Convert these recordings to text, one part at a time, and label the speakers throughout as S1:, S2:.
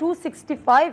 S1: 265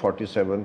S2: 47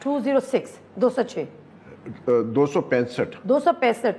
S1: 206 265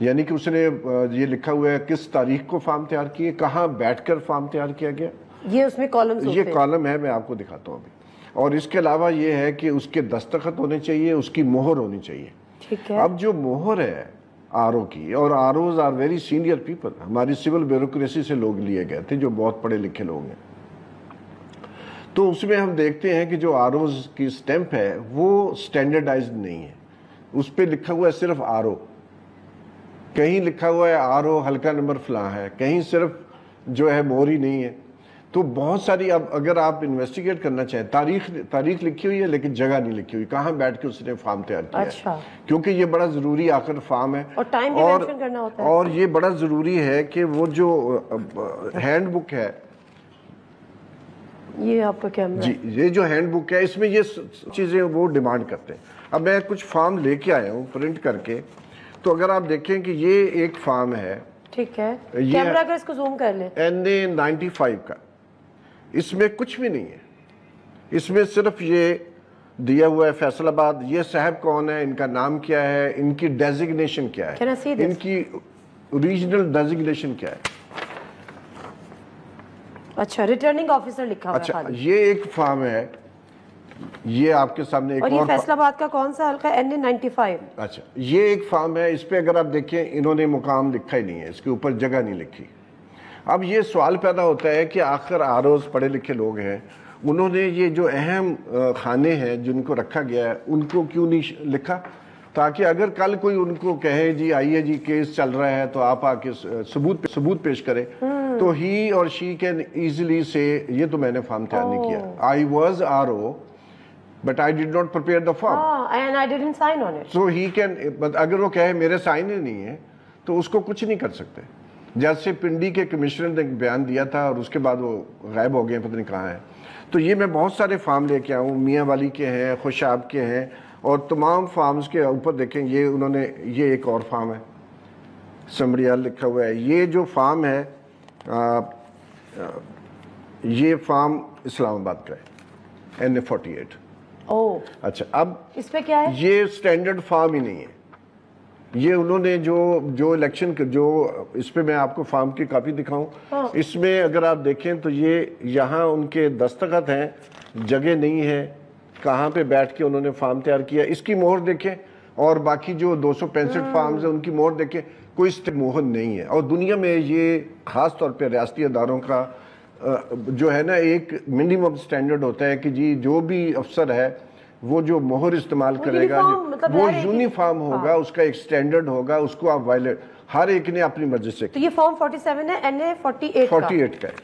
S2: یعنی کہ اس نے یہ لکھا ہوا ہے کس تاریخ کو فارم تیار کیے, کہاں بیٹھ کر فارم تیار کیا گیا,
S1: یہ اس میں کالمز ہوتے ہیں.
S2: یہ کالم ہے, میں آپ کو دکھاتا ہوں ابھی. اور اس کے علاوہ یہ ہے کہ اس کے دستخط ہونے چاہیے, اس کی مہر ہونی چاہیے.
S1: ٹھیک ہے.
S2: اب جو مہر ہے آر او کی, اور R Os are very senior people, ہماری سول بیوروکریسی سے لوگ لیے گئے تھے جو بہت پڑھے لکھے لوگ ہیں, تو اس میں ہم دیکھتے ہیں کہ جو آر اوز کی سٹیمپ ہے وہ سٹینڈرڈائزڈ نہیں ہے. اس پہ لکھا ہوا ہے صرف آر او, کہیں لکھا ہوا ہے آر او حلقہ نمبر فلاں ہے, کہیں صرف جو ہے مہر ہی نہیں ہے. تو بہت ساری, اب اگر آپ انویسٹیگیٹ کرنا چاہیں, تاریخ لکھی ہوئی ہے لیکن جگہ نہیں لکھی ہوئی, کہاں بیٹھ کے اس نے فارم تیار کیا ہے, کیونکہ یہ بڑا ضروری آخر فارم ہے,
S1: اور ٹائم بھی مینشن کرنا ہوتا ہے.
S2: اور یہ بڑا ضروری ہے کہ وہ جو ہینڈ بک ہے,
S1: یہ آپ کا کیمرہ,
S2: جی یہ جو ہینڈ بک ہے اس میں یہ چیزیں وہ ڈیمانڈ کرتے ہیں. اب میں کچھ فارم لے کے آیا ہوں پرنٹ کر کے, تو اگر آپ دیکھیں کہ یہ ایک فارم ہے,
S1: ٹھیک ہے, کیمرہ اگر اس کو زوم کر لیں,
S2: NA95 کا, اس میں کچھ بھی نہیں ہے. اس میں صرف یہ دیا ہوا ہے فیصل آباد, یہ صاحب کون ہے, ان کا نام کیا ہے, ان کی ڈیزگنیشن کیا ہے, ان کی ریجنل ڈیزگنیشن کیا ہے.
S1: اچھا, ریٹرننگ آفیسر لکھا ہوا ہے.
S2: اچھا, یہ ایک فارم ہے, یہ آپ کے سامنے ایک
S1: اور یہ فیصل آباد کا کون سا حلقہ, NA95.
S2: اچھا, یہ ایک فارم ہے, اس پہ اگر آپ دیکھیں انہوں نے مقام لکھا ہی نہیں ہے, اس کے اوپر جگہ نہیں لکھی. اب یہ سوال پیدا ہوتا ہے کہ آخر آر اوز پڑھے لکھے لوگ ہیں, انہوں نے یہ جو اہم خانے ہیں جن کو رکھا گیا ہے ان کو کیوں نہیں لکھا, تاکہ اگر کل کوئی ان کو کہے جی آئیے جی کیس چل رہا ہے تو آپ آ کے ثبوت پیش کریں, تو ہی اور شی کین ایزیلی سے یہ تو میں نے فارم تیار نہیں کیا, I was R O but I did not prepare the form,
S1: and I didn't sign on it.
S2: So he can, اگر وہ کہے میرے سائن ہی نہیں ہے تو اس کو کچھ نہیں کر سکتے. جیسے پنڈی کے کمشنر نے بیان دیا تھا اور اس کے بعد وہ غائب ہو گئے, پتہ نہیں کہاں ہیں. تو یہ میں بہت سارے فارم لے کے آؤں, میاں والی کے ہیں, خوشاب کے ہیں, اور تمام فارمز کے اوپر دیکھیں یہ انہوں نے, یہ ایک اور فارم ہے سمریال لکھا ہوا ہے. یہ جو فارم ہے یہ فارم اسلام آباد کا ہے, NA48. اچھا, اب
S1: اس پہ کیا ہے,
S2: یہ سٹینڈرڈ فارم ہی نہیں ہے. یہ انہوں نے جو الیکشن جو اس پہ میں آپ کو فارم کی کاپی دکھاؤں, اس میں اگر آپ دیکھیں تو یہ یہاں ان کے دستخط ہیں, جگہ نہیں ہے, کہاں پہ بیٹھ کے انہوں نے فارم تیار کیا, اس کی مہر دیکھیں, اور باقی جو 265 فارمز ہیں ان کی مہر دیکھیں, کوئی مہر نہیں ہے. اور دنیا میں یہ خاص طور پہ ریاستی اداروں کا جو ہے نا ایک منیمم سٹینڈرڈ ہوتا ہے کہ جی جو بھی افسر ہے وہ جو مہر استعمال کرے گا وہ یونیفارم ہوگا, اس کا ایک سٹینڈرڈ ہوگا, اس کو آپ وائلیٹ, ہر ایک نے اپنی مرضی سے.
S1: تو یہ فارم 47 ہے, NA48
S2: کا ہے.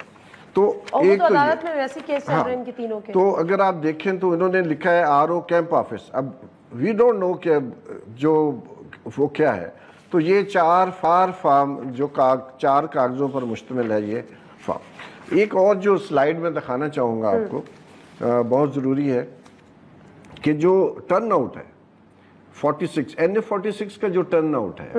S2: تو ایک تو
S1: عدالت میں ویسے کیس چل رہے ہیں ان کے تینوں کے.
S2: تو اگر آپ دیکھیں تو انہوں نے لکھا ہے آر او کیمپ آفس. اب وی ڈونٹ نو کہ جو وہ کیا ہے. تو یہ چار فارم جو 4 کاغذوں پر مشتمل ہے یہ فارم. ایک اور جو سلائیڈ میں دکھانا چاہوں گا آپ کو, بہت ضروری ہے, کہ جو ٹرن آؤٹ ہے 46 NA46 کا جو ٹرن آؤٹ ہے,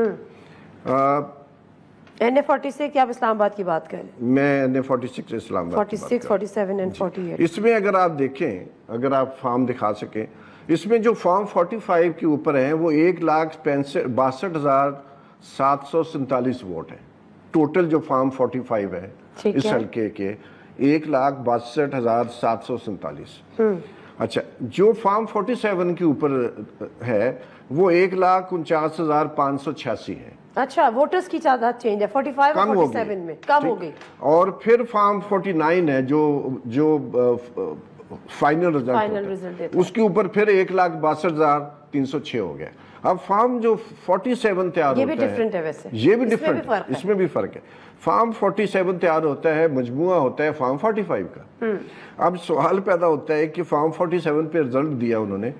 S1: NA46 آپ اسلام آباد کی بات کریں,
S2: میں NA46 اسلام آباد
S1: 46, 47 and 48.
S2: اس میں اگر آپ دیکھیں, اگر آپ فارم دکھا سکیں, اس میں جو فارم 45 کے اوپر ہیں وہ 1,62,747 ووٹ ہیں. ٹوٹل جو فارم 45 ہے اس حلقے کے 1,62,747. اچھا, جو فارم 47 کے اوپر ہے وہ 1,49,586 ہے.
S1: اچھا, ووٹرز کی تعداد چینج ہے 45 اور 47 میں کم ہو گئی.
S2: اور پھر فارم 49 ہے جو فائنل رزلٹ, اس کے اوپر پھر 1,62,306 ہو گیا. اب فارم جو 47 تیار ہوتا ہے,
S1: یہ بھی ڈیفرنٹ ہے ویسے,
S2: یہ بھی ڈیفرنٹ ہے, اس میں بھی فرق ہے. فارم 47 تیار ہوتا ہے, مجموعہ ہوتا ہے فارم 45 کا. اب سوال پیدا ہوتا ہے کہ فارم 47 پہ رزلٹ دیا انہوں نے,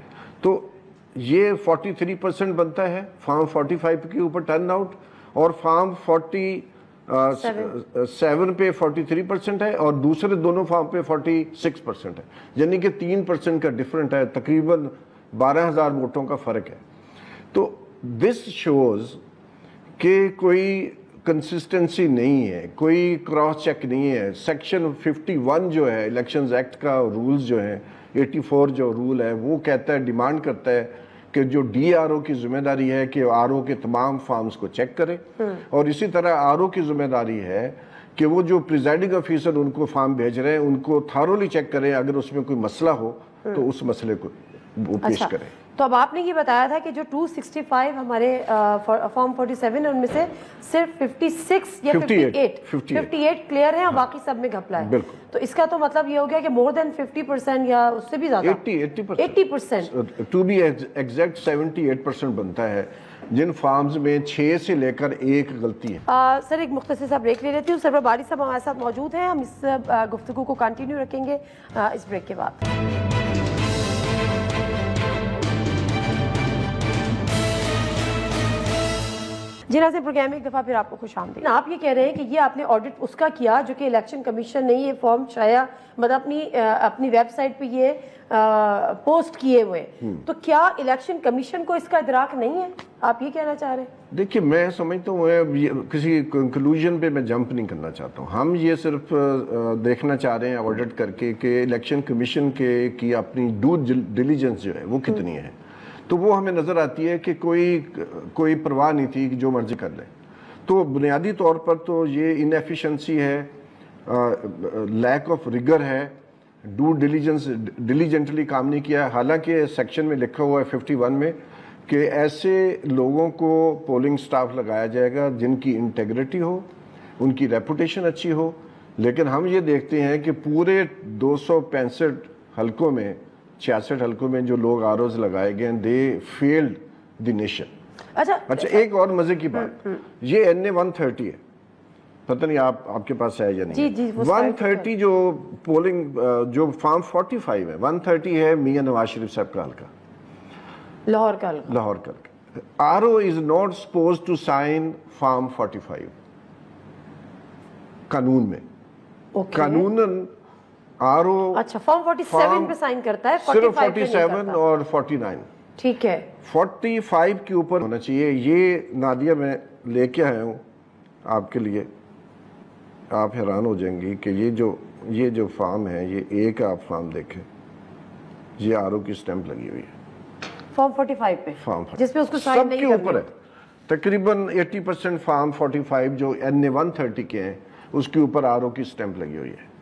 S2: تو یہ 43% بنتا ہے فارم 45 کے اوپر ٹرن آؤٹ, اور فارم 47 پہ 43% ہے, اور دوسرے دونوں فارم پہ 46% ہے, یعنی کہ 3% کا ڈیفرنٹ ہے, تقریباً 12,000 ووٹوں کا فرق ہے. تو دس شوز کہ کوئی کنسسٹنسی نہیں ہے, کوئی کراس چیک نہیں ہے. سیکشن 51 جو ہے الیکشنز ایکٹ کا رولز جو ہیں, 84 جو رول ہے وہ کہتا ہے, ڈیمانڈ کرتا ہے کہ جو ڈی آر او کی ذمہ داری ہے کہ آر او کے تمام فارمز کو چیک کرے، اور اسی طرح آر او کی ذمہ داری ہے کہ وہ جو پریزائڈنگ آفیسر ان کو فارم بھیج رہے ہیں ان کو تھارولی چیک کریں، اگر اس میں کوئی مسئلہ ہو تو اس مسئلے کو وہ پیش کریں۔
S1: تو اب آپ نے یہ بتایا تھا کہ جو 265 ہمارے فارم 47 ان میں سے صرف 56 یا 58 کلیئر ہیں اور باقی سب میں گھپلا ہے، تو اس کا تو مطلب یہ ہو گیا کہ مور دین 50% یا اس سے بھی زیادہ 80%،
S2: ٹو بی ایگزیکٹ 78% بنتا ہے جن فارمز میں 6 سے لے کر 1 غلطی ہے۔
S1: سر ایک مختصر سا بریک لے لیتی ہوں، سرور باری صاحب ہمارے ساتھ موجود ہیں، ہم اس گفتگو کو کنٹینیو رکھیں گے اس بریک کے بعد۔ جی ناظرین، پروگرام میں ایک دفعہ پھر آپ کو خوش آمدید۔ آپ یہ کہہ رہے ہیں کہ یہ آپ نے آڈٹ اس کا کیا جو کہ الیکشن کمیشن نے یہ فارم شائع مطلب اپنی ویب سائٹ پہ یہ پوسٹ کیے ہوئے، تو کیا الیکشن کمیشن کو اس کا ادراک نہیں ہے؟ آپ یہ کہنا چاہ رہے ہیں؟
S2: دیکھیے میں سمجھتا ہوں کسی کنکلوژن پہ میں جمپ نہیں کرنا چاہتا ہوں، ہم یہ صرف دیکھنا چاہ رہے ہیں آڈٹ کر کے کہ الیکشن کمیشن کی اپنی ڈیو ڈیلیجنس جو ہے وہ کتنی ہے، تو وہ ہمیں نظر آتی ہے کہ کوئی پرواہ نہیں تھی کہ جو مرضی کر لیں۔ تو بنیادی طور پر تو یہ انیفیشنسی ہے، لیک آف ریگر ہے، ڈیو ڈیلیجنٹلی کام نہیں کیا، حالانکہ سیکشن میں لکھا ہوا ہے 51 میں کہ ایسے لوگوں کو پولنگ سٹاف لگایا جائے گا جن کی انٹیگریٹی ہو، ان کی ریپوٹیشن اچھی ہو، لیکن ہم یہ دیکھتے ہیں کہ پورے 265 حلقوں میں 66 حلقوں میں جو لوگ آروز لگائے گئے ہیں دے فیلڈ دی نیشن۔ اچھا ایک اور مزے کی بات، یہ NA 130 ہے، پتہ نہیں آپ کے پاس ہے یا نہیں، 130 جو پولنگ جو فارم 45 ہے 130 ہے میاں نواز شریف صاحب کا حلقہ،
S1: لاہور کا حلقہ،
S2: لاہور کا حلقہ۔ RO is not supposed to sign form 45 قانون میں، قانوناً RO
S1: اچھا فارم 47 پہ سائن کرتا ہے،
S2: صرف 47 اور 49،
S1: ٹھیک ہے،
S2: 45 کے اوپر ہونا چاہیے۔ یہ نادیہ میں لے کے آیا ہوں آپ کے لیے، آپ حیران ہو جائیں گی کہ یہ جو فارم ہے، یہ ایک آپ فارم دیکھیں، یہ RO کی سٹیمپ لگی ہوئی ہے
S1: فارم 45 پہ،
S2: فارم
S1: جس پہ اس کو سائن نہیں کرنی،
S2: سب کے اوپر ہے، تقریباً 80% فارم 45 جو NA 130 کے ہیں اس کے اوپر RO کی سٹیمپ لگی ہوئی ہے۔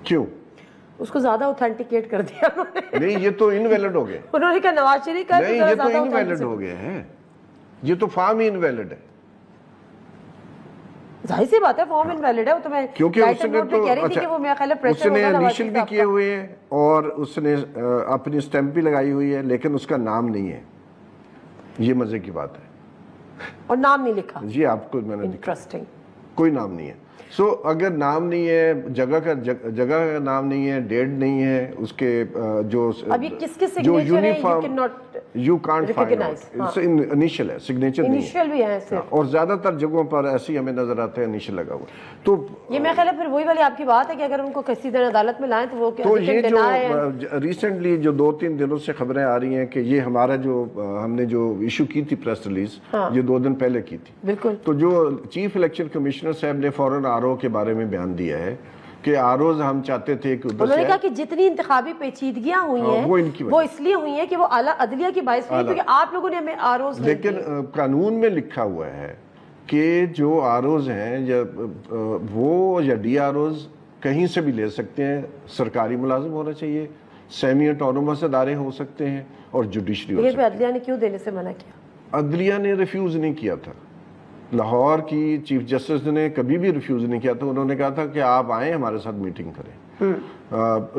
S2: کیوں؟
S1: اس کو زیادہ اوتھینٹیکیٹ کر دیا
S2: نہیں، یہ تو انویلڈ ہو گئے،
S1: انہوں نے کہا نواز شریف کا،
S2: نہیں یہ تو انویلڈ ہو گئے ہیں، یہ تو فارم ہی انویلڈ ہے۔
S1: ظاہر سی بات ہے فارم انویلڈ ہے، وہ تو میں
S2: کیونکہ اس نے تو اس نے انیشل بھی کیے ہوئے ہیں اور اس نے اپنی سٹیمپ بھی لگائی ہوئی ہے، لیکن اس کا نام نہیں ہے، یہ مزے کی بات ہے،
S1: اور نام نہیں لکھا
S2: جی آپ کو میں نے
S1: انٹرسٹنگ،
S2: کوئی نام نہیں ہے۔ سو اگر نام نہیں ہے، جگہ کا نام نہیں ہے، ڈیٹ نہیں ہے، اس کے جو uniform you can't find out, initial ہے، سگنیچر نہیں ہے، اور زیادہ تر جگہوں پر ایسی ہمیں نظر آتا ہے انیشل لگا ہوا۔ تو
S1: یہ میں خیال ہے پھر وہی والی آپ کی بات ہے کہ اگر ان کو کسی دن عدالت میں لائیں تو وہ
S2: تو یہ جو ریسنٹلی جو 2-3 دنوں سے خبریں آ رہی ہیں کہ یہ ہمارا جو ہم نے جو ایشو کی تھی پریس ریلیز، یہ 2 دن پہلے کی تھی، بالکل، تو جو چیف الیکشن کمشنر صاحب نے فوراً RO کے بارے میں بیان دیا ہے کہ ROز ہم چاہتے تھے کہ
S1: انہوں نے کہا کہ جتنی انتخابی پیچیدگیاں ہوئی ہیں وہ اس لیے ہوئی ہیں کہ وہ اعلیٰ عدلیہ کی باعث ہوئی کیونکہ آپ لوگوں نے ہمیں ROز،
S2: لیکن قانون میں لکھا ہوا ہے کہ جو ROز ہیں وہ یا DROز کہیں سے بھی لے سکتے ہیں، سرکاری ملازم ہونا چاہیے، سیمی اٹونومس ادارے ہو سکتے ہیں اور جوڈیشری ہو سکتے ہیں۔
S1: عدلیہ نے کیوں دینے سے منع کیا؟
S2: عدلیہ نے ریفیوز نہیں کیا تھا، لاہور کی چیف جسٹس نے کبھی بھی ریفیوز نہیں کیا تھا، انہوں نے کہا تھا کہ آپ آئیں ہمارے ساتھ میٹنگ کریں،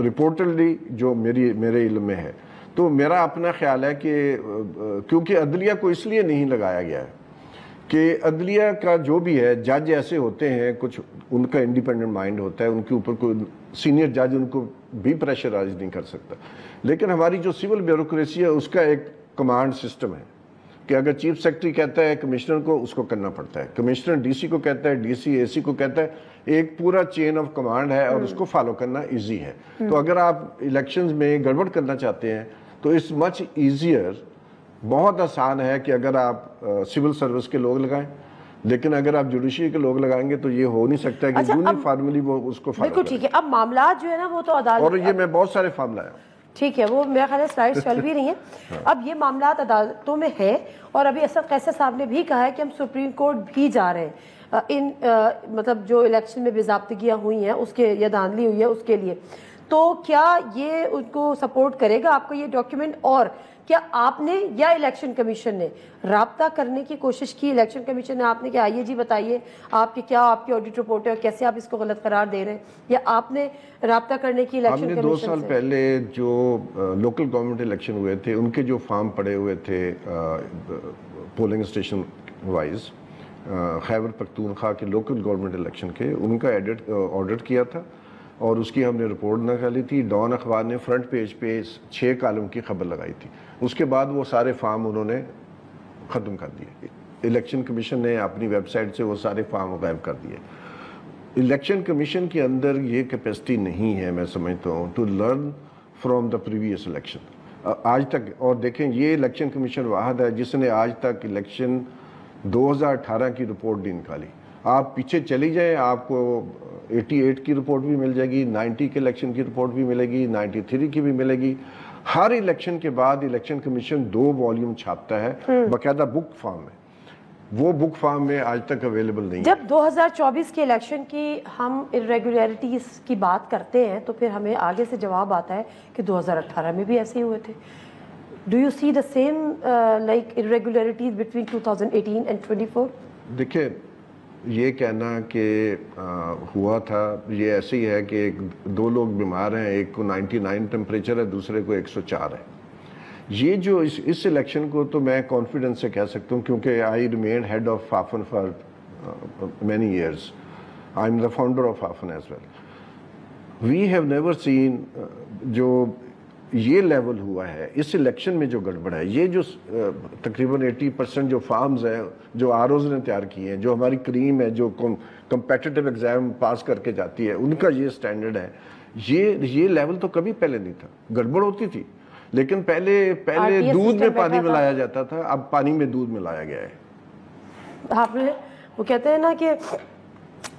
S2: رپورٹڈلی جو میرے علم میں ہے۔ تو میرا اپنا خیال ہے کہ کیونکہ عدلیہ کو اس لیے نہیں لگایا گیا ہے کہ عدلیہ کا جو بھی ہے جج ایسے ہوتے ہیں، کچھ ان کا انڈیپینڈنٹ مائنڈ ہوتا ہے، ان کے اوپر کوئی سینئر جج ان کو بھی پریشرائز نہیں کر سکتا، لیکن ہماری جو سول بیوروکریسی ہے اس کا ایک کمانڈ سسٹم ہے کہ اگر چیف سیکرٹری کہتا ہے کمشنر کو، اس کو کرنا پڑتا ہے، کمشنر DC کو کہتا ہے، DC AC کو کہتا ہے، ایک پورا چین آف کمانڈ ہے اور اس کو فالو کرنا ایزی ہے۔ تو اگر آپ الیکشنز میں گڑبڑ کرنا چاہتے ہیں تو اس مچ ایزیئر، بہت آسان ہے کہ اگر آپ سول سروس کے لوگ لگائیں، لیکن اگر آپ جوڈیشری کے لوگ لگائیں گے تو یہ ہو نہیں سکتا کہ یونیفارملی وہ اس کو فالو کریں۔
S1: بالکل ٹھیک ہے، اب معاملات جو ہے نا وہ تو عدالت،
S2: اور یہ میں بہت سارے فارم لایا ہوں۔
S1: ٹھیک ہے، وہ میرا خیال ہے سلائڈس چل بھی رہی ہیں. اب یہ معاملات عدالتوں میں ہیں اور ابھی اسد قیصر صاحب نے بھی کہا ہے کہ ہم سپریم کورٹ بھی جا رہے ہیں ان مطلب جو الیکشن میں بے ضابطگیاں ہوئی ہیں اس کے یا دھاندلی ہوئی ہے اس کے لیے. تو کیا یہ ان کو سپورٹ کرے گا آپ کو یہ ڈاکیومنٹ، اور کیا آپ نے یا الیکشن کمیشن نے رابطہ کرنے کی کوشش کی؟ الیکشن کمیشن نے آپ نے کہ آئیے جی بتائیے آپ کی کیا آپ کی آڈٹ رپورٹ ہے اور کیسے آپ اس کو غلط قرار دے رہے ہیں، یا آپ نے رابطہ کرنے کی الیکشن کمیشن سے؟
S2: ہم نے 2 سال پہلے جو لوکل گورنمنٹ الیکشن ہوئے تھے ان کے جو فارم پڑے ہوئے تھے polling station wise Khyber Pakhtunkhwa کے لوکل گورنمنٹ الیکشن کے، ان کا آڈٹ کیا تھا اور اس کی ہم نے رپورٹ نکالی تھی. ڈان اخبار نے فرنٹ پیج پہ 6 کالم کی خبر لگائی تھی. اس کے بعد وہ سارے فارم انہوں نے ختم کر دیے. الیکشن کمیشن نے اپنی ویب سائٹ سے وہ سارے فارم غائب کر دیے. الیکشن کمیشن کے اندر یہ کیپیسٹی نہیں ہے میں سمجھتا ہوں to learn from the previous election آج تک. اور دیکھیں یہ الیکشن کمیشن واحد ہے جس نے آج تک الیکشن 2018 کی رپورٹ نہیں نکالی. آپ پیچھے چلی جائیں آپ کو 88 کی رپورٹ بھی مل جائے گی، 90 کے الیکشن کی رپورٹ بھی ملے گی، 93 کی بھی ملے گی. ہر الیکشن کے بعد الیکشن کمیشن 2 والیوم چھاپتا ہے باقاعدہ بک فارم میں. وہ بک فارم میں آج تک اویلیبل نہیں.
S1: جب 2024 کے الیکشن کی ہم irregularities کی بات کرتے ہیں تو پھر ہمیں آگے سے جواب آتا ہے کہ 2018 میں بھی ایسے ہی ہوئے تھے. Do you see the same like irregularities between 2018 and 24؟
S2: دیکھیں یہ کہنا کہ ہوا تھا یہ ایسے ہی ہے کہ 2 لوگ بیمار ہیں، ایک کو 99 ٹیمپریچر ہے دوسرے کو 104 ہے. یہ جو اس الیکشن کو تو میں کانفیڈنس سے کہہ سکتا ہوں کیونکہ I remain head of FAFEN for many years. I am the founder of FAFEN as well. We have never seen جو یہ لیول ہوا ہے اس الیکشن میں جو گڑبڑ ہے. یہ جو تقریباً 80% جو فارمز ہیں جو آر اوز نے تیار کیے ہیں، جو ہماری کریم ہے جو کمپیٹیٹیو ایگزام پاس کر کے جاتی ہے، ان کا یہ سٹینڈرڈ ہے. یہ لیول تو کبھی پہلے نہیں تھا. گڑبڑ ہوتی تھی لیکن پہلے دودھ میں پانی ملایا جاتا تھا، اب پانی میں دودھ ملایا گیا ہے.
S1: آپ نے وہ کہتے ہیں نا کہ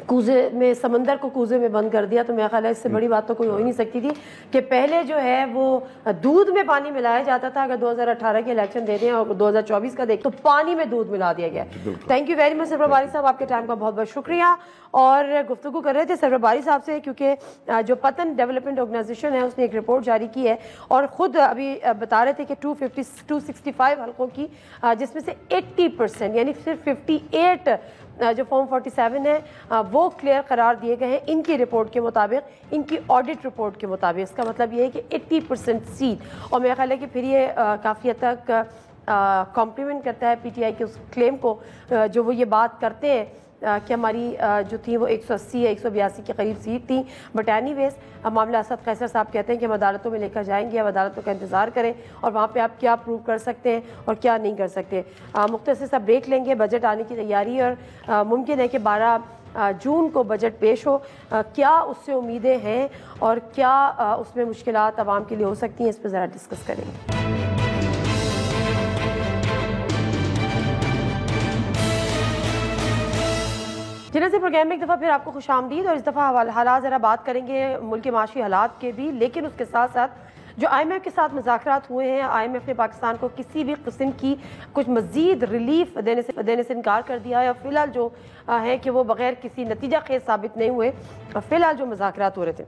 S1: کوزے میں سمندر کو کوزے میں بند کر دیا، تو میرا خیال ہے اس سے بڑی بات تو کوئی ہو ہی نہیں سکتی تھی کہ پہلے جو ہے وہ دودھ میں پانی ملایا جاتا تھا. اگر 2018 کے الیکشن دے دیں اور 2024 کا دیکھ تو پانی میں دودھ ملا دیا گیا. تھینک یو ویری مچ سرور باری صاحب، آپ کے ٹائم کا بہت بہت شکریہ. اور گفتگو کر رہے تھے سرور باری صاحب سے کیونکہ جو پتن ڈیولپمنٹ آرگنائزیشن ہے اس نے ایک رپورٹ جاری کی ہے اور خود ابھی بتا رہے تھے کہ 265 حلقوں کی جس میں سے 80% یعنی صرف 58 جو فارم 47 ہے وہ کلیئر قرار دیے گئے ہیں ان کی رپورٹ کے مطابق، ان کی آڈٹ رپورٹ کے مطابق. اس کا مطلب یہ ہے کہ 80% سیٹ. اور میرا خیال ہے کہ پھر یہ کافی حد تک کمپلیمنٹ کرتا ہے پی ٹی آئی کے اس کلیم کو جو وہ یہ بات کرتے ہیں کہ ہماری جو تھی وہ 180 یا 182 کے قریب سیٹ تھیں. بٹ اینی ویز معاملہ اسد قیصر صاحب کہتے ہیں کہ ہم عدالتوں میں لے کر جائیں گے، اب عدالتوں کا انتظار کریں اور وہاں پہ آپ کیا پروو کر سکتے ہیں اور کیا نہیں کر سکتے. مختصر سا بریک لیں گے. بجٹ آنے کی تیاری اور ممکن ہے کہ 12 جون کو بجٹ پیش ہو. کیا اس سے امیدیں ہیں اور کیا اس میں مشکلات عوام کے لیے ہو سکتی ہیں، اس پہ ذرا ڈسکس کریں گے. جنہیں سے پروگرام میں ایک دفعہ پھر آپ کو خوش آمدید. اور اس دفعہ حالات ذرا بات کریں گے ملک کے معاشی حالات کے بھی، لیکن اس کے ساتھ ساتھ جو آئی ایم ایف کے ساتھ مذاکرات ہوئے ہیں. آئی ایم ایف نے پاکستان کو کسی بھی قسم کی کچھ مزید ریلیف دینے سے انکار کر دیا ہے اور فی الحال جو ہے کہ وہ بغیر کسی نتیجہ خیز ثابت نہیں ہوئے فی الحال جو مذاکرات ہو رہے تھے.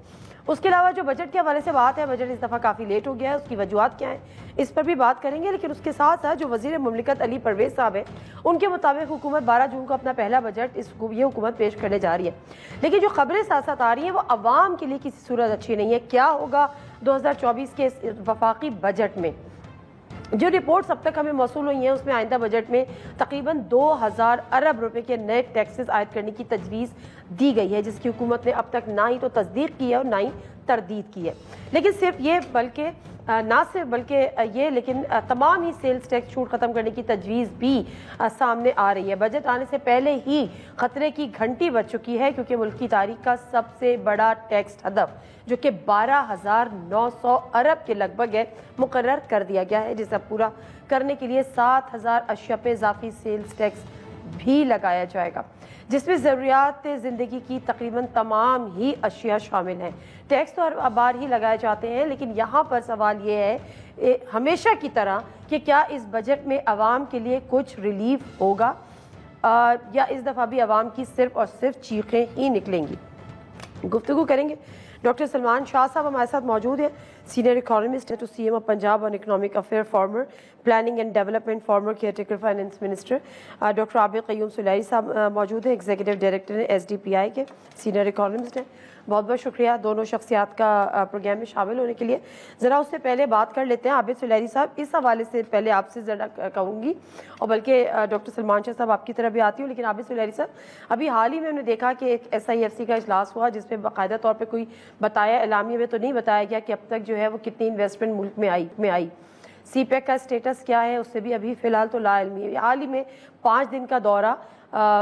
S1: اس کے علاوہ جو بجٹ کے حوالے سے بات ہے، بجٹ اس دفعہ کافی لیٹ ہو گیا ہے، اس کی وجوہات کیا ہیں اس پر بھی بات کریں گے. لیکن اس کے ساتھ ساتھ جو وزیر مملکت علی پرویز صاحب ہیں ان کے مطابق حکومت 12 جون کو اپنا پہلا بجٹ یہ حکومت پیش کرنے جا رہی ہے. لیکن جو خبریں ساتھ ساتھ آ رہی ہیں وہ عوام کے لیے کسی صورت اچھی نہیں ہے. کیا ہوگا 2024 کے وفاقی بجٹ میں؟ جو رپورٹس اب تک ہمیں موصول ہوئی ہیں اس میں آئندہ بجٹ میں تقریباً 2000 ارب روپے کے نئے ٹیکسز عائد کرنے کی تجویز دی گئی ہے، جس کی حکومت نے اب تک نہ ہی تو تصدیق کی ہے اور نہ ہی تردید کی ہے. لیکن صرف یہ لیکن تمام ہی سیلز ٹیکس چھوٹ ختم کرنے کی تجویز بھی سامنے آ رہی ہے. بجٹ آنے سے پہلے ہی خطرے کی گھنٹی بج چکی ہے کیونکہ ملک کی تاریخ کا سب سے بڑا ٹیکس ہدف جو کہ 12,900 ارب کے لگ بھگ ہے مقرر کر دیا گیا ہے، جسے پورا کرنے کے لیے 7,000 اشیاء پہ اضافی سیلز ٹیکس بھی لگایا جائے گا جس میں ضروریات زندگی کی تقریباً تمام ہی اشیاء شامل ہیں۔ ٹیکس تو ہر بار ہی لگائے جاتے ہیں، لیکن یہاں پر سوال یہ ہے ہمیشہ کی طرح کہ کیا اس بجٹ میں عوام کے لیے کچھ ریلیف ہوگا یا اس دفعہ بھی عوام کی صرف اور صرف چیخیں ہی نکلیں گی۔ گفتگو کریں گے ڈاکٹر سلمان شاہ صاحب ہمارے ساتھ موجود ہیں، senior economist to C M of Punjab on economic affair, former planning and development, former caretaker finance minister. Doctor Abid Qayyum Suleri صاحب موجود ہیں، ایگزیکٹو ڈائریکٹر ہیں ایس ڈی پی آئی کے، سینئر اکانومسٹ ہیں۔ بہت بہت شکریہ دونوں شخصیات کا پروگرام میں شامل ہونے کے لیے۔ ذرا اس سے پہلے بات کر لیتے ہیں عابد سلیری صاحب، اس حوالے سے پہلے آپ سے ذرا کہوں گی اور بلکہ ڈاکٹر سلمان شاہ صاحب آپ کی طرف بھی آتی ہوں، لیکن عابد سلیری صاحب ابھی حال ہی میں ہم نے دیکھا کہ ایک ایس آئی ایف سی کا اجلاس ہوا جس میں باقاعدہ طور پہ کوئی بتایا، اعلامیے میں تو نہیں بتایا گیا کہ اب تک جو ہے وہ کتنی انویسٹمنٹ ملک میں آئی، سی پیک کا اسٹیٹس کیا ہے اس سے بھی ابھی فی الحال تو لا علمی ہے۔ حال ہی میں 5 دن کا دورہ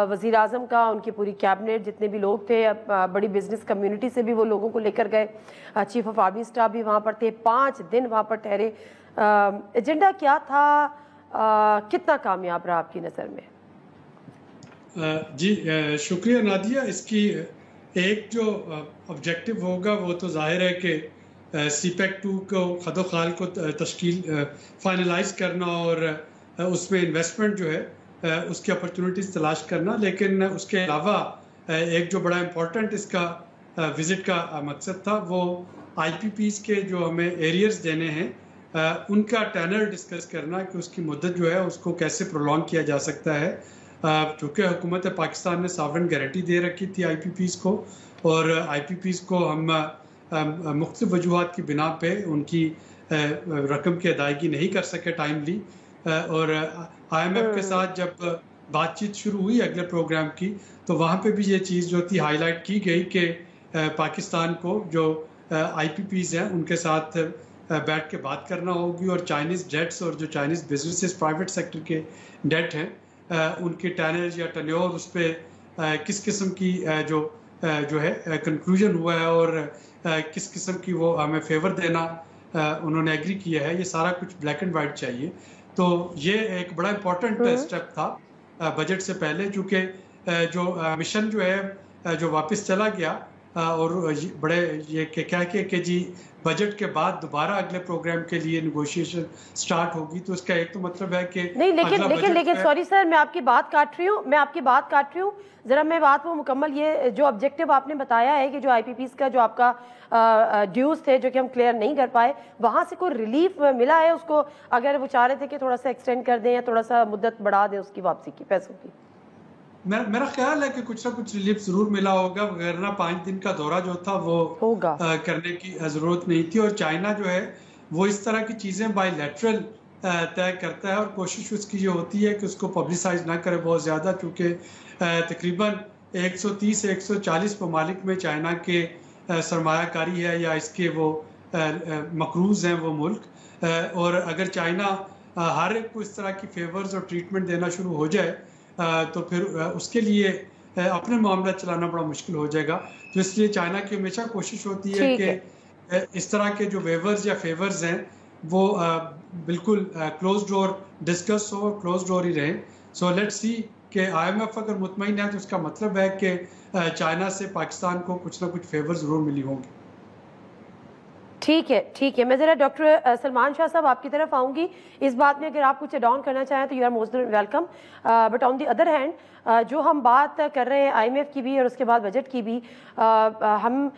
S1: وزیر اعظم کا، ان کی پوری کیبنٹ، جتنے بھی لوگ تھے، بڑی بزنس کمیونٹی سے بھی وہ لوگوں کو لے کر گئے، چیف آف آرمی اسٹاف بھی وہاں پر تھے، 5 دن وہاں پر ٹھہرے۔ ایجنڈا کیا تھا، کتنا کامیاب رہا آپ کی نظر میں؟
S3: جی شکریہ نادیہ۔ اس کی ایک جو آبجیکٹو ہوگا وہ تو ظاہر ہے کہ سی پیک 2 کو خد و خال کو تشکیل فائنلائز کرنا اور اس میں انویسٹمنٹ جو ہے اس کی اپرچونٹیز تلاش کرنا، لیکن اس کے علاوہ ایک جو بڑا امپورٹنٹ اس کا وزٹ کا مقصد تھا وہ آئی پی پیز کے جو ہمیں ایریئرز دینے ہیں ان کا ٹینر ڈسکس کرنا کہ اس کی مدت جو ہے اس کو کیسے پرولونگ کیا جا سکتا ہے، چونکہ حکومت پاکستان نے ساورن گارنٹی دے رکھی تھی آئی پی پیز کو، اور آئی پی پیز کو ہم مختلف وجوہات کی بنا پہ ان کی رقم کی ادائیگی نہیں کر سکے ٹائملی، اور آئی ایم ایف کے ساتھ جب بات چیت شروع ہوئی اگلے پروگرام کی تو وہاں پہ بھی یہ چیز جو تھی ہائی لائٹ کی گئی کہ پاکستان کو جو آئی پی پیز ہیں ان کے ساتھ بیٹھ کے بات کرنا ہوگی، اور چائنیز ڈیٹس اور جو چائنیز بزنسز پرائیویٹ سیکٹر کے ڈیٹ ہیں ان کے ٹینر یا ٹنیور اس پہ کس قسم کی جو ہے کنکلوژن ہوا ہے اور کس قسم کی وہ ہمیں فیور دینا انہوں نے ایگری کیا ہے، یہ سارا کچھ بلیک اینڈ وائٹ چاہیے۔ تو یہ ایک بڑا امپورٹنٹ اسٹیپ تھا بجٹ سے پہلے، چونکہ جو مشن جو ہے جو واپس چلا گیا اور بڑے یہ کہہ کے کہ جی بجٹ کے بعد دوبارہ اگلے پروگرام کے لیے نیگوشیشن سٹارٹ ہوگی، تو اس کا ایک تو مطلب ہے کہ
S1: نہیں، لیکن سوری سر، میں آپ کی بات کاٹ رہی ہوں، ذرا میں بات وہ مکمل، یہ جو آبجیکٹو آپ نے بتایا ہے کہ جو آئی پی پیز کا جو آپ کا ڈیوز تھے جو کہ ہم کلیئر نہیں کر پائے، وہاں سے کوئی ریلیف ملا ہے اس کو؟ اگر وہ چاہ رہے تھے کہ تھوڑا سا ایکسٹینڈ کر دیں یا تھوڑا سا مدت بڑھا دیں اس کی واپسی کی پیسوں کی،
S3: میرا خیال ہے کہ کچھ نہ کچھ ریلیف ضرور ملا ہوگا، ورنہ 5 دن کا دورہ جو تھا وہ کرنے کی ضرورت نہیں تھی۔ اور چائنا جو ہے وہ اس طرح کی چیزیں بائی لیٹرل طے کرتا ہے، اور کوشش اس کی یہ ہوتی ہے کہ اس کو پبلسائز نہ کرے بہت زیادہ، کیونکہ تقریباً 130 سے 140 ممالک میں چائنا کے سرمایہ کاری ہے یا اس کے وہ مقروض ہیں وہ ملک، اور اگر چائنا ہر ایک کو اس طرح کی فیورز اور ٹریٹمنٹ دینا شروع ہو جائے تو پھر اس کے لیے اپنے معاملہ چلانا بڑا مشکل ہو جائے گا۔ تو اس لیے چائنا کی ہمیشہ کوشش ہوتی ہے کہ اس طرح کے جو ویورز یا فیورز ہیں وہ بالکل کلوز ڈور ڈسکس ہو، کلوز ڈور ہی رہیں۔ سو لیٹ سی کہ آئی ایم ایف اگر مطمئن ہے تو اس کا مطلب ہے کہ چائنا سے پاکستان کو کچھ نہ کچھ فیور ضرور ملی ہوں گی۔
S1: ٹھیک ہے، میں ذرا ڈاکٹر سلمان شاہ صاحب آپ کی طرف آؤں گی، اس بات میں اگر آپ کچھ ایڈ آن کرنا چاہیں تو you are most welcome, but on the other hand جو ہم بات کر رہے ہیں آئی ایم ایف کی بھی اور اس کے بعد بجٹ کی بھی، ہم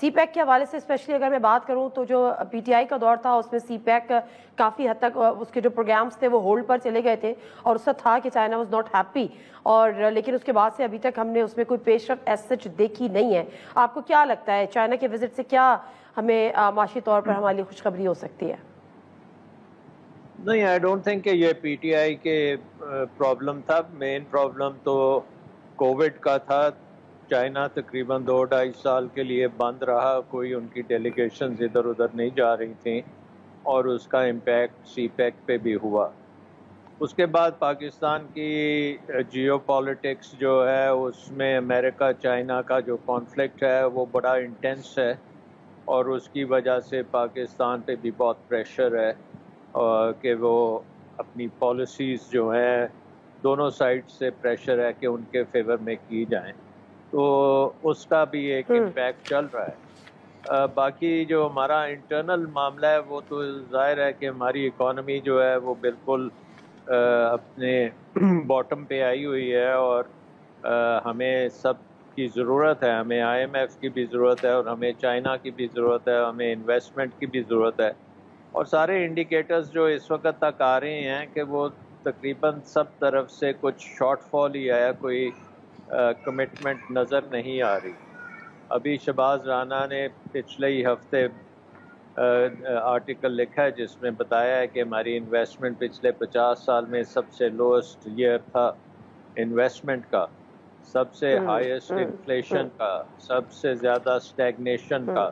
S1: سی پیک کے حوالے سے اسپیشلی اگر میں بات کروں تو جو پی ٹی آئی کا دور تھا اس میں سی پیک کافی حد تک اس کے جو پروگرامز تھے وہ ہولڈ پر چلے گئے تھے، اور اس کا تھا کہ چائنا واز ناٹ ہیپی، اور لیکن اس کے بعد سے ابھی تک ہم نے اس میں کوئی پیش رفت ایز سچ دیکھی نہیں ہے۔ آپ کو کیا لگتا ہے چائنا کے وزٹ سے کیا ہمیں معاشی طور پر ہمارے لیے خوشخبری ہو سکتی ہے؟
S4: نہیں، آئی ڈونٹ تھنک کہ یہ پی ٹی آئی کے پرابلم تھا، مین پرابلم تو کووڈ کا تھا۔ چائنا تقریباً 2-2.5 سال کے لیے بند رہا، کوئی ان کی ڈیلیگیشنز ادھر ادھر نہیں جا رہی تھیں، اور اس کا امپیکٹ سی پیک پہ بھی ہوا۔ اس کے بعد پاکستان کی جیو پالیٹکس جو ہے اس میں امریکہ چائنا کا جو کانفلکٹ ہے وہ بڑا انٹینس ہے، اور اس کی وجہ سے پاکستان پہ بھی بہت پریشر ہے کہ وہ اپنی پالیسیز جو ہیں دونوں سائڈ سے پریشر ہے کہ ان کے فیور میں کی جائیں، تو اس کا بھی ایک امپیکٹ چل رہا ہے۔ باقی جو ہمارا انٹرنل معاملہ ہے وہ تو ظاہر ہے کہ ہماری اکانومی جو ہے وہ بالکل اپنے باٹم پہ آئی ہوئی ہے، اور ہمیں سب کی ضرورت ہے، ہمیں IMF کی بھی ضرورت ہے، اور ہمیں چائنا کی بھی ضرورت ہے، ہمیں انویسٹمنٹ کی بھی ضرورت ہے، اور سارے انڈیکیٹرز جو اس وقت تک آ رہے ہیں کہ وہ تقریباً سب طرف سے کچھ شارٹ فال ہی آیا، کوئی کمٹمنٹ نظر نہیں آ رہی۔ ابھی شہباز رانا نے پچھلے ہی ہفتے آرٹیکل لکھا ہے جس میں بتایا ہے کہ ہماری انویسٹمنٹ پچھلے 50 سال میں سب سے لوئسٹ ایئر تھا انویسٹمنٹ کا، سب سے ہائیسٹ انفلیشن کا، سب سے زیادہ اسٹیگنیشن کا۔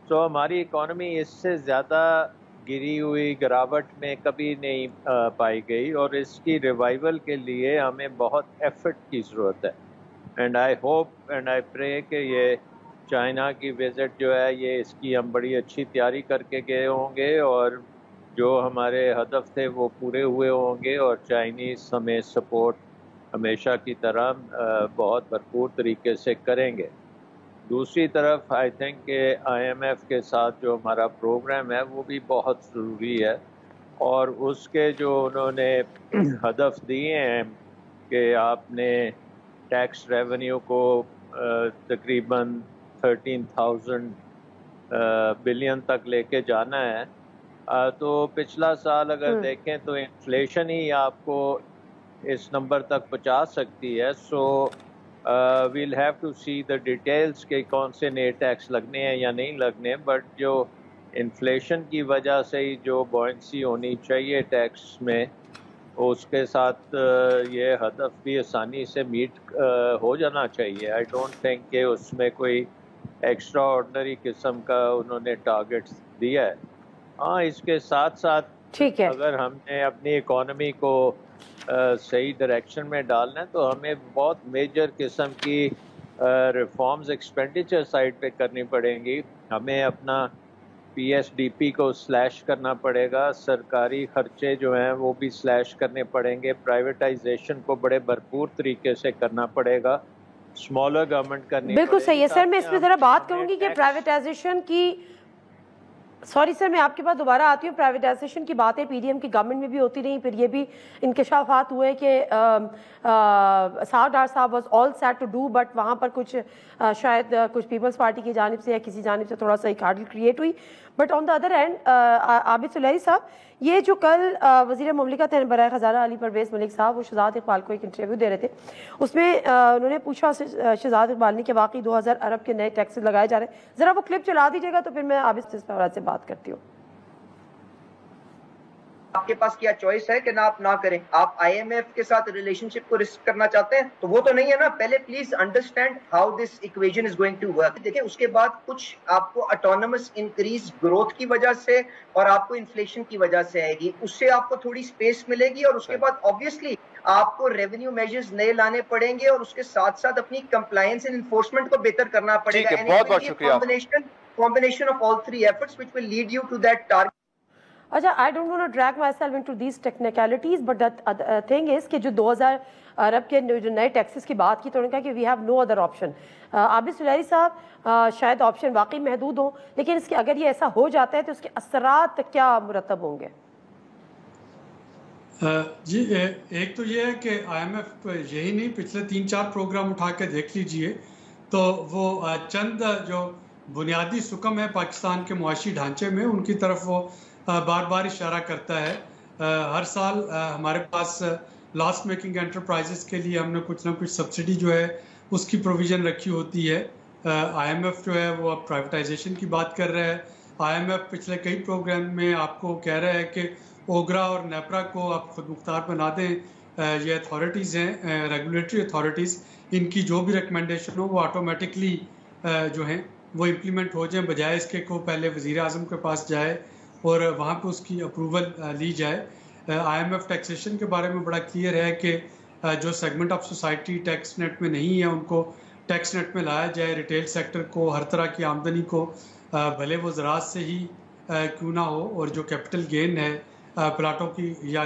S4: تو ہماری اکانومی اس سے زیادہ گری ہوئی گراوٹ میں کبھی نہیں پائی گئی، اور اس کی ریوائول کے لیے ہمیں بہت ایفرٹ کی ضرورت ہے۔ And I hope and I پرے کہ یہ چائنا کی وزٹ جو ہے یہ اس کی ہم بڑی اچھی تیاری کر کے گئے ہوں گے، اور جو ہمارے ہدف تھے وہ پورے ہوئے ہوں گے، اور چائنیز ہمیں سپورٹ ہمیشہ کی طرح بہت بھرپور طریقے سے کریں گے۔ دوسری طرف آئی تھنک کہ IMF کے ساتھ جو ہمارا پروگرام ہے وہ بھی بہت ضروری ہے، اور اس کے جو انہوں نے ہدف دیے ہیں کہ آپ نے ٹیکس ریونیو کو تقریباً 13,000 بلین تک لے کے جانا ہے، تو پچھلا سال اگر دیکھیں تو انفلیشن ہی آپ کو اس نمبر تک پہنچا سکتی ہے۔ So we'll have to see the details کہ کون سے نئے ٹیکس لگنے ہیں یا نہیں لگنے، بٹ جو انفلیشن کی وجہ سے ہی جو بوئنسی ہونی چاہیے ٹیکس میں، اس کے ساتھ یہ ہدف بھی آسانی سے میٹ ہو جانا چاہیے۔ آئی ڈونٹ تھنک کہ اس میں کوئی ایکسٹرا آرڈنری قسم کا انہوں نے ٹارگیٹس دیا ہے۔ ہاں، اس کے ساتھ ساتھ اگر ہم نے اپنی اکانومی کو صحیح ڈائریکشن میں ڈالنا ہے تو ہمیں بہت میجر قسم کی ریفارمز ایکسپینڈیچر سائڈ پہ کرنی پڑیں گی۔ ہمیں اپنا PSDP کو سلیش کرنا پڑے گا، سرکاری خرچے جو ہیں وہ بھی سلیش کرنے پڑیں گے، پرائیویٹائزیشن کو بڑے بھرپور طریقے سے کرنا پڑے گا، اسمالر گورنمنٹ کرنی
S1: بالکل صحیح ہے سر۔ میں اس پہ ذرا بات کروں گی کہ پرائیویٹائزیشن کی، سوری سر میں آپ کے پاس دوبارہ آتی ہوں، پرائیویٹائزیشن کی باتیں PDM کی گورنمنٹ میں بھی ہوتی رہی، پھر یہ بھی انکشافات ہوئے کہ ڈار صاحب was all set to do, but وہاں پر کچھ شاید کچھ پیپلز پارٹی کی جانب سے یا کسی جانب سے تھوڑا سا ایک ہارڈل کریٹ ہوئی۔ But on the other end Abid Suleri صاحب، یہ جو کل وزیر مملکت برائے خزانہ علی پرویز ملک صاحب وہ شہزاد اقبال کو ایک انٹرویو دے رہے تھے، اس میں انہوں نے پوچھا شہزاد اقبال نے کہ واقعی 2000 ارب کے نئے ٹیکسز لگائے جا رہے ہیں، ذرا وہ کلپ چلا دیجیے گا تو پھر میں عابد سے بات کرتی ہوں۔
S5: آپ کے پاس کیا چوائس ہے کہ نہ آپ نہ کریں؟ آپ IMF کے ساتھ ریلیشن شپ کو رسک کرنا چاہتے ہیں تو وہ تو نہیں ہے نا۔ پہلے please understand how this acquisition is going to work. دیکھیں اس کے بعد کچھ آپ کو اٹونومس انکریز گروتھ کی وجہ سے اور آپ کو انفلیشن کی وجہ سے آئے گی، اس سے آپ کو تھوڑی سپیس ملے گی، اور اس کے بعد آبویسلی آپ کو ریونیو میجرز نئے لانے پڑیں گے، اور اس کے ساتھ ساتھ اپنی کمپلائنس اینڈ انفورسمنٹ کو بہتر کرنا پڑے گا۔
S6: بہت بہت شکریہ۔
S5: combination of all three efforts which will lead you to that target.
S1: اچھا، I don't want to drag myself into these technicalities, but the thing is کہ جو 2000 ارب کے جو نئے ٹیکسز کی بات کی تو انہوں نے کہا کہ we have no other option۔ عابد سلیری صاحب، شاید آپشن واقعی محدود ہوں، لیکن اس کے اگر یہ ایسا ہو جاتا ہے تو اس کے اثرات کیا مرتب ہوں گے؟
S3: جی، ایک تو یہ ہے کہ IMF یہی نہیں، پچھلے 3-4 پروگرام اٹھا کے دیکھ لیجئے تو وہ چند جو بنیادی سکم ہے پاکستان کے معاشی ڈھانچے میں ان کی طرف وہ بار بار اشارہ کرتا ہے۔ ہر سال ہمارے پاس لاس میکنگ انٹرپرائزز کے لیے ہم نے کچھ نہ کچھ سبسڈی جو ہے اس کی پروویژن رکھی ہوتی ہے۔ IMF جو ہے وہ اب پرائیویٹائزیشن کی بات کر رہا ہے۔ IMF پچھلے کئی پروگرام میں آپ کو کہہ رہا ہے کہ اوگرا اور نیپرا کو آپ خود مختار بنا دیں، یہ اتھارٹیز ہیں ریگولیٹری اتھارٹیز، ان کی جو بھی ریکمنڈیشن ہو وہ آٹومیٹکلی جو ہیں وہ امپلیمنٹ ہو جائیں، بجائے اس کے کو پہلے وزیر اعظم کے پاس جائے اور وہاں پہ اس کی اپروول لی جائے۔ IMF ٹیکسیشن کے بارے میں بڑا کلیئر ہے کہ جو segment of society tax net میں نہیں ہے ان کو ٹیکس نیٹ میں لایا جائے، ریٹیل سیکٹر کو، ہر طرح کی آمدنی کو، بھلے وہ زراعت سے ہی کیوں نہ ہو، اور جو کیپٹل گین ہے پلاٹوں کی یا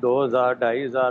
S4: 2000-2500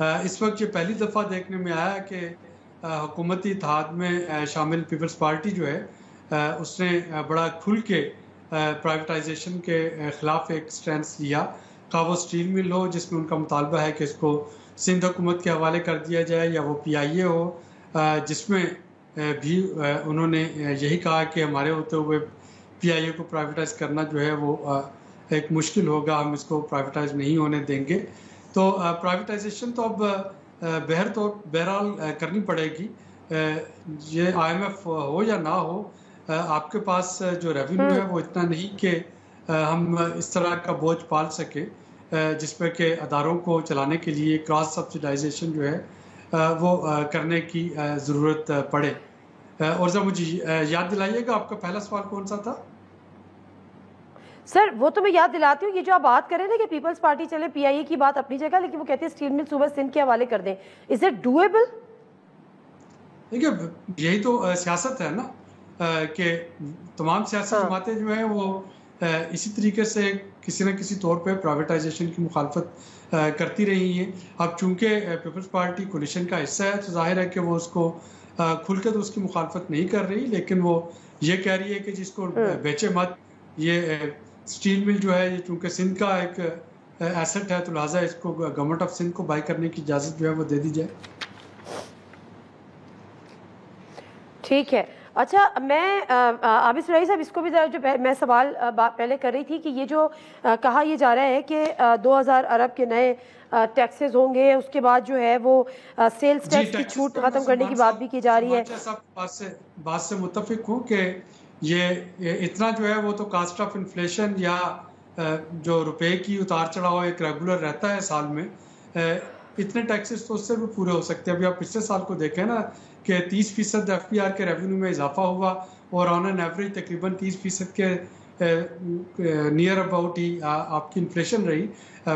S3: اس وقت یہ پہلی دفعہ دیکھنے میں آیا کہ حکومتی اتحاد میں شامل پیپلز پارٹی جو ہے اس نے بڑا کھل کے پرائیویٹائزیشن کے خلاف ایک سٹینس لیا، خواہ وہ اسٹیل مل ہو جس میں ان کا مطالبہ ہے کہ اس کو سندھ حکومت کے حوالے کر دیا جائے، یا وہ پی آئی اے ہو جس میں بھی انہوں نے یہی کہا کہ ہمارے ہوتے ہوئے پی آئی اے کو پرائیویٹائز کرنا جو ہے وہ ایک مشکل ہوگا، ہم اس کو پرائیویٹائز نہیں ہونے دیں گے۔ تو پرائیویٹائزیشن تو اب بہرحال کرنی پڑے گی، یہ آئی ایم ایف ہو یا نہ ہو، آپ کے پاس جو ریونیو ہے وہ اتنا نہیں کہ ہم اس طرح کا بوجھ پال سکے جس پہ کہ اداروں کو چلانے کے لیے کراس سبسیڈائزیشن جو ہے وہ کرنے کی ضرورت پڑے۔ اور ذرا مجھے یاد دلائیے گا آپ کا پہلا سوال کون سا تھا؟
S1: سر وہ تو میں یاد دلاتی ہوں، یہ جو آپ بات کریں نا کہ پیپلز پارٹی چلے پی آئی اے کی بات اپنی جگہ، لیکن وہ کہتے ہیں اسٹیل مل صوبہ سندھ کے حوالے کر دیں، از اٹ ڈویبل؟
S3: دیکھیے یہی تو سیاست ہے نا کہ تمام سیاسی جماعتیں جو ہیں وہ اسی طریقے سے کسی نہ کسی طور پہ پرائیویٹائزیشن کی مخالفت کرتی رہی ہیں۔ اب چونکہ پیپلز پارٹی کولیشن کا حصہ ہے تو ظاہر ہے کہ وہ اس کو کھل کے تو اس کی مخالفت نہیں کر رہی، لیکن وہ یہ کہہ رہی ہے کہ جس کو بیچے مت، یہ اسٹیل مل جو ہے یہ چونکہ سندھ کا ایک ایسٹ ہے تو لہٰذا اس کو گورنمنٹ آف سندھ کو بائی کرنے کی اجازت جو ہے وہ دے دی جائے۔
S1: ٹھیک ہے، اچھا میں عابد سرائی صاحب اس کو بھی جو میں سوال پہلے کر رہی تھی کہ یہ جو کہا یہ جا رہا ہے کہ 2000 ارب کے نئے ٹیکسز ہوں گے، اس کے بعد جو ہے وہ سیلز ٹیکس کی چھوٹ ختم کرنے کی بات بھی کی جا رہی ہے۔
S3: بات سے متفق ہوں کہ یہ اتنا جو ہے وہ تو کاسٹ آف انفلیشن یا جو روپے کی اتار چڑھاؤ ایک ریگولر رہتا ہے سال میں، اتنے ٹیکسز تو اس سے بھی پورے ہو سکتے ہیں۔ ابھی آپ پچھلے سال کو دیکھیں نا کہ 30% ایف پی آر کے ریونیو میں اضافہ ہوا اور آن این ایوریج تقریباً 30% کے نیئر اباؤٹ ہی آپ کی انفلیشن رہی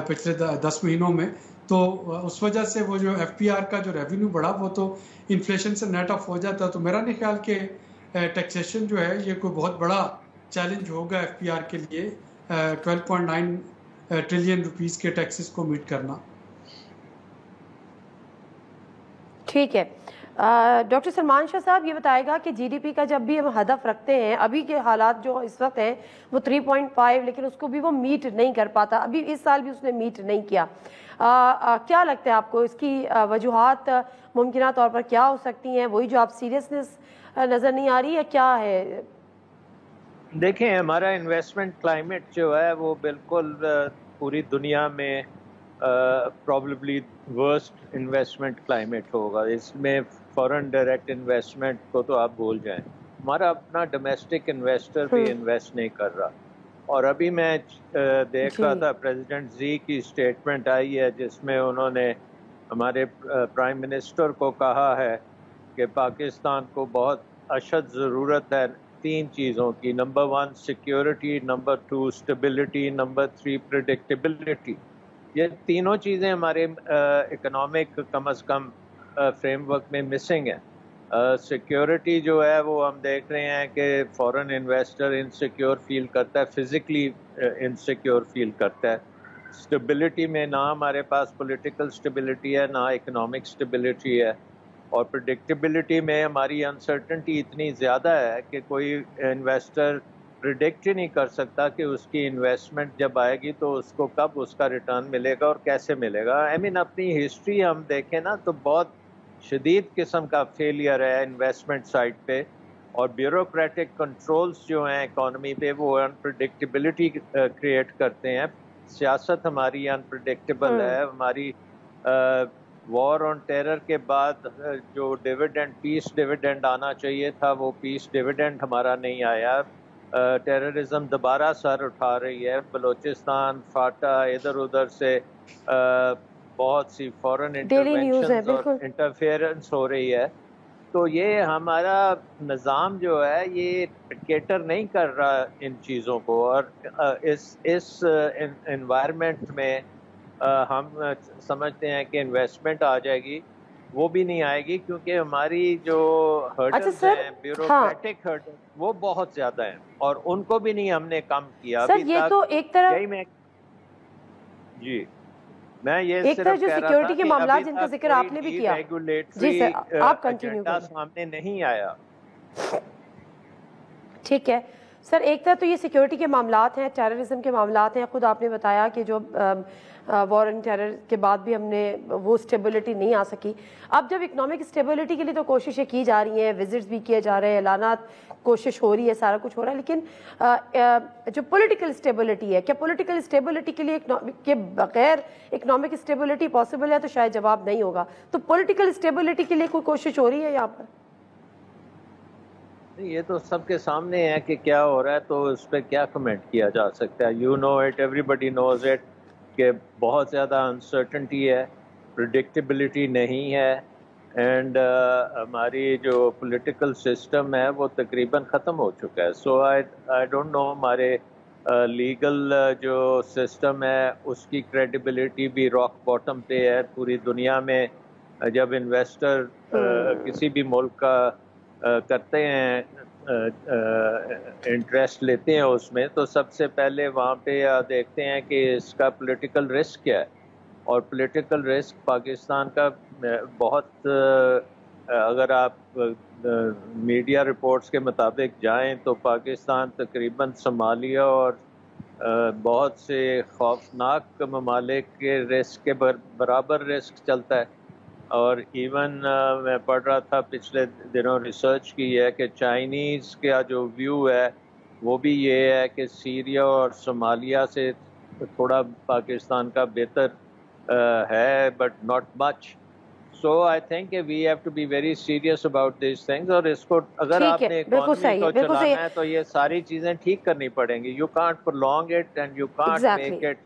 S3: پچھلے 10 مہینوں میں۔ تو اس وجہ سے وہ جو ایف پی آر کا جو ریونیو بڑھا وہ تو انفلیشن سے نیٹ آف ہو جاتا ہے۔ تو میرا نہیں خیال کہ ٹیکسیشن جو ہے یہ کوئی بہت بڑا چیلنج ہوگا ایف پی آر کے لیے 12.9 ٹریلین روپیز کے ٹیکسز کو میٹ کرنا۔
S1: ٹھیک ہے، ڈاکٹر سلمان شاہ صاحب یہ بتائے گا کہ جی ڈی پی کا جب بھی ہم ہدف رکھتے ہیں، ابھی کے حالات جو اس وقت ہیں وہ 3.5، لیکن اس کو بھی وہ میٹ نہیں کر پاتا، ابھی اس سال بھی اس نے میٹ نہیں کیا۔ کیا لگتا ہے آپ کو اس کی وجوہات ممکنہ طور پر کیا ہو سکتی ہیں؟ وہی جو آپ سیریسنس نظر نہیں آ رہی ہے، کیا ہے؟
S4: دیکھیں ہمارا انویسٹمنٹ کلائمیٹ جو ہے وہ بالکل پوری دنیا میں پرابیبلی ورسٹ انویسٹمنٹ کلائمیٹ ہوگا۔ اس میں فورن ڈائریکٹ انویسٹمنٹ کو تو آپ بھول جائیں، ہمارا اپنا ڈومیسٹک انویسٹر بھی انویسٹ نہیں کر رہا۔ اور ابھی میں دیکھ رہا تھا پریزیڈنٹ زی کی اسٹیٹمنٹ آئی ہے جس میں انہوں نے ہمارے پرائم منسٹر کو کہا ہے کہ پاکستان کو بہت اشد ضرورت ہے 3 چیزوں کی، number 1 security, number 2 stability, number 3 پریڈکٹیبلٹی۔ یہ تینوں چیزیں ہمارے اکنامک کم از کم فریم ورک میں مسنگ ہیں۔ سیکیورٹی جو ہے وہ ہم دیکھ رہے ہیں کہ فورن انویسٹر انسیکیور فیل کرتا ہے، فزیکلی انسیکیور فیل کرتا ہے۔ اسٹیبلٹی میں نہ ہمارے پاس پولیٹیکل اسٹیبلٹی ہے نہ اکنامک اسٹیبلٹی ہے، اور پریڈکٹیبلٹی میں ہماری انسرٹنٹی اتنی زیادہ ہے کہ کوئی انویسٹر پریڈکٹ ہی نہیں کر سکتا کہ اس کی انویسٹمنٹ جب آئے گی تو اس کو کب اس کا ریٹرن ملے گا اور کیسے ملے گا۔ اپنی ہسٹری ہم دیکھیں نا تو بہت شدید قسم کا فیلئر ہے انویسٹمنٹ سائٹ پہ، اور بیوروکریٹک کنٹرولز جو ہیں اکانومی پہ وہ انپریڈکٹیبلٹی کریٹ کرتے ہیں۔ سیاست ہماری انپریڈکٹیبل ہے۔ ہماری وار آن ٹیرر کے بعد جو ڈیویڈنڈ پیس ڈیویڈنڈ آنا چاہیے تھا وہ پیس ڈیویڈنڈ ہمارا نہیں آیا۔ ٹیررزم دوبارہ سر اٹھا رہی ہے، بلوچستان، فاٹا، ادھر ادھر سے بہت سی فورن انٹرونشنز اور انٹرفیئرنس ہو رہی ہے۔ تو یہ ہمارا نظام جو ہے یہ کیٹر نہیں کر رہا ان چیزوں کو، اور اس انوائرمنٹ میں ہم سمجھتے ہیں کہ انویسٹمنٹ آ جائے گی، وہ بھی نہیں آئے گی کیونکہ ہماری جو ہرڈلز ہیں بیوروکریٹک ہرڈلز وہ بہت زیادہ ہیں، اور ان کو بھی نہیں ہم نے کم کیا۔
S1: سر یہ تو ایک طرح
S4: جی میں یہ
S1: ایک طرف جو سیکیورٹی کے معاملات جن کا ذکر آپ نے بھی کیا، جی سر آپ کنٹینیو کریں،
S4: سامنے نہیں آیا.
S1: ٹھیک ہے سر. ایک طرف تو یہ سیکیورٹی کے معاملات ہیں، ٹیررزم کے معاملات ہیں. خود آپ نے بتایا کہ جو وار اینڈ ٹیرر کے بعد بھی ہم نے وہ اسٹیبلٹی نہیں آ سکی. اب جب اکنامک اسٹیبلٹی کے لیے تو کوششیں کی جا رہی ہیں، وزٹس بھی کیے جا رہے ہیں، اعلانات، کوشش ہو رہی ہے، سارا کچھ ہو رہا ہے، لیکن جو پولیٹیکل اسٹیبلٹی ہے، کیا پولیٹیکل اسٹیبلٹی کے لیے کے بغیر اکنامک اسٹیبلٹی پاسبل ہے؟ تو شاید جواب نہیں ہوگا. تو پولیٹیکل اسٹیبلٹی کے لیے کوئی کوشش ہو رہی ہے یہاں پر؟
S4: یہ تو سب کے سامنے ہے کہ کیا ہو رہا ہے، تو اس پہ کیا کمنٹ کیا جا سکتا ہے. You know it, everybody knows it کہ بہت زیادہ انسرٹنٹی ہے، پریڈکٹیبلٹی نہیں ہے، اینڈ ہماری جو پولیٹیکل سسٹم ہے وہ تقریباً ختم ہو چکا ہے. سو آئی ڈونٹ نو ہمارے لیگل جو سسٹم ہے اس کی کریڈیبلٹی بھی راک باٹم پہ ہے پوری دنیا میں. جب انویسٹر کسی بھی ملک کا کرتے ہیں، انٹرسٹ لیتے ہیں اس میں، تو سب سے پہلے وہاں پہ دیکھتے ہیں کہ اس کا پولیٹیکل رسک کیا ہے. اور پولیٹیکل رسک پاکستان کا بہت، اگر آپ میڈیا رپورٹس کے مطابق جائیں تو پاکستان تقریباً صومالیہ اور بہت سے خوفناک ممالک کے رسک کے برابر رسک چلتا ہے. اور ایون میں پڑھ رہا تھا پچھلے دنوں، ریسرچ کی ہے کہ چائنیز کا جو ویو ہے وہ بھی یہ ہے کہ سیریا اور صومالیہ سے تھوڑا پاکستان کا بہتر ہے، but not much. So I think we have to be very serious about these things. اور اس کو اگر آپ نے اکانومی کو چلانا ہے تو یہ ساری چیزیں ٹھیک کرنی پڑیں گی. You can't prolong it and you can't make it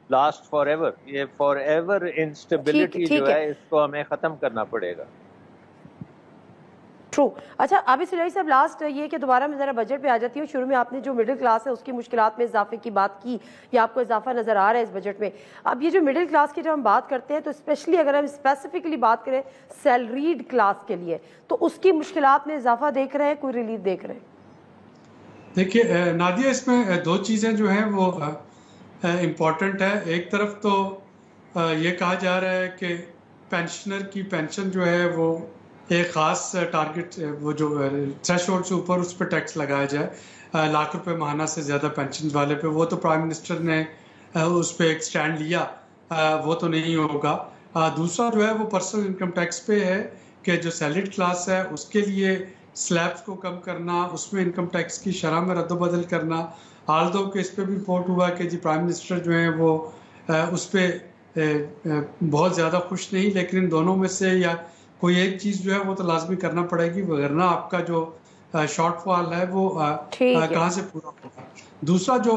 S4: last forever. یہ فار ایور انسٹیبلٹی جو ہے اس کو ہمیں ختم کرنا پڑے گا.
S1: ٹرو. اچھا عابد سلیلانی صاحب، لاسٹ یہ کہ دوبارہ میں ذرا بجٹ پہ آ جاتی ہوں. شروع میں آپ نے جو مڈل کلاس ہے اس کی مشکلات میں اضافے کی بات کی، یا آپ کو اضافہ نظر آ رہا ہے اس بجٹ میں. اب یہ جو مڈل کلاس کی جب ہم بات کرتے ہیں تو اسپیشلی اگر ہم اسپیسیفکلی بات کریں سیلریڈ کلاس کے لیے، تو اس کی مشکلات میں اضافہ دیکھ رہے ہیں، کوئی ریلیف دیکھ رہے ہیں؟
S3: دیکھیے نادیہ، اس میں دو چیزیں جو ہیں وہ امپورٹنٹ ہے. ایک طرف تو یہ کہا جا رہا ہے کہ پینشنر کی پینشن جو ہے وہ ایک خاص ٹارگٹ، وہ جو تھریش ہولڈ سے اوپر، اس پہ ٹیکس لگایا جائے. ₹1,00,000 ماہانہ سے زیادہ پینشن والے پہ. وہ تو پرائم منسٹر نے اس پہ ایک سٹینڈ لیا، وہ تو نہیں ہوگا. دوسرا جو ہے وہ پرسنل انکم ٹیکس پہ ہے کہ جو سیلریڈ کلاس ہے اس کے لیے سلیبس کو کم کرنا، اس میں انکم ٹیکس کی شرح میں رد و بدل کرنا. آلدو کہ اس پہ بھی رپورٹ ہوا کہ جی پرائم منسٹر جو ہیں وہ اس پہ بہت زیادہ خوش نہیں، لیکن ان دونوں میں سے یا کوئی ایک چیز جو ہے وہ تو لازمی کرنا پڑے گی، وغیرہ آپ کا جو شارٹ فال ہے وہ کہاں سے پورا ہوگا. دوسرا جو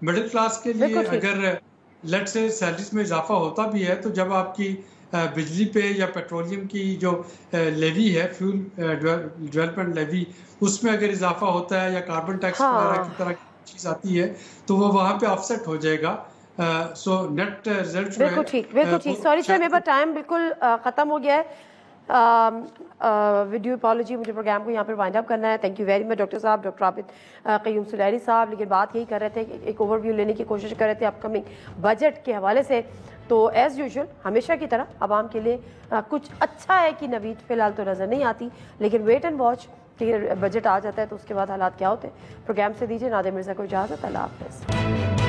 S3: مڈل کلاس کے لیے اگر لیٹ سے سیلریز میں اضافہ ہوتا بھی ہے، تو جب آپ کی بجلی پہ یا پیٹرولیم کی جو لیوی ہے، فیول ڈیولپمنٹ لیوی، اس میں اگر اضافہ ہوتا ہے یا کاربن ٹیکس وغیرہ کی طرح کی چیز آتی ہے تو وہ وہاں پہ آف سیٹ ہو جائے گا. سو نیٹ ریزلٹ جو ہے
S1: بالکل ٹھیک، بالکل ٹھیک. سوری سر، میرے پاس ٹائم بالکل ختم ہو گیا ہے. ویڈیو اپالوجی، مجھے پروگرام کو یہاں پر وائنڈ اپ کرنا ہے. Thank you very much doctor صاحب، ڈاکٹر عابد قیوم سلیلانی صاحب. لیکن بات یہی کر رہے تھے کہ ایک اوور ویو لینے کی کوشش کر رہے تھے اپ کمنگ بجٹ کے حوالے سے. تو ایز یوزول ہمیشہ کی طرح عوام کے لیے کچھ اچھا ہے کہ نوید فی الحال تو نظر نہیں آتی، لیکن ویٹ اینڈ واچ کہ بجٹ آ جاتا ہے تو اس کے بعد حالات کیا ہوتے ہیں. پروگرام سے دیجیے نادر مرزا کو اجازت. اللہ حافظ.